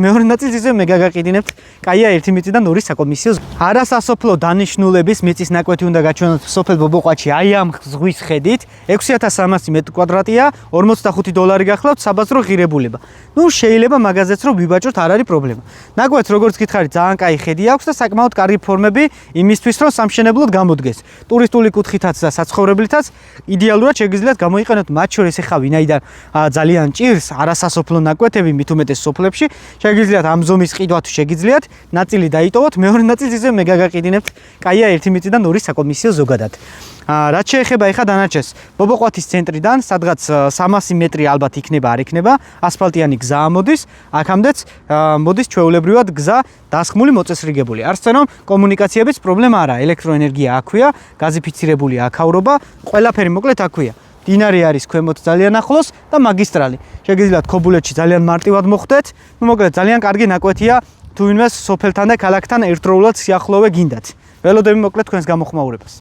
მეორე ნაწილს ისე მე გაგაყიდინებთ, კაია 1 მიწი და 2 საკომისიო. არასასოფლო დანიშნულების მიწის ნაკვეთი უნდა გაჩვენოთ სოფელ ბობოყვათში აი ამ ზღვის ხედით 6300 მეტრი კვადრატია, $45 გახლავთ საბაზრო ღირებულება. ნუ შეიძლება მაგაზეც რომ ვიბაჭოთ, არ არის პრობლემა. ნაკვეთს როგორც გითხარით, ძალიან კაი ხედი აქვს და საკმაოდ კარგი ფორმები იმისთვის, რომ სამშენებლოდ გამოდგეს. ტურისტული კუთხითაც და საცხოვრებლითაც იდეალურად შეგიძლიათ გამოიყენოთ, მათ შორის ახლა ვინაიდან ძალიან ჭირს არასასოფლო ნაკვეთები მით უმეტეს სოფლებში. შეგიძლიათ ამ ზომის ყიდვა თუ შეგიძლიათ, ნაწილი დაიტოვოთ, მეორე ნაწილს ისე მე გაგაყიდინებთ, კაია 1 მიწი და 2 საკომისიო ზოგადად. რაც შეეხება ახლა დანარჩენს, ბობოყვათის ცენტრიდან, სადღაც 300 მეტრი ალბათ იქნება, არ იქნება, ასფალტიანი გზა ამოდის, აქამდეც მოდის ჩვეულებრივად გზა დასხმული მოწესრიგებული. არც რომ კომუნიკაციების პრობლემა არა, ელექტროენერგია აქვეა, გაზიფიცირებული აქავრობა, ყველაფერი მოკლედ აქვეა. დინარი არის ქვემოთ ძალიან ახლოს და მაგისტრალი. შეგიძლიათ ქობულეთში ძალიან მარტივად მოხვდეთ. მოკლედ ძალიან კარგი ნაკვეთია თუ ვინმეს სოფელთან და ქალაქთან ერთდროულად სიახლოვე გინდათ. ველოდები მოკლედ თქვენს გამოხმაურებას.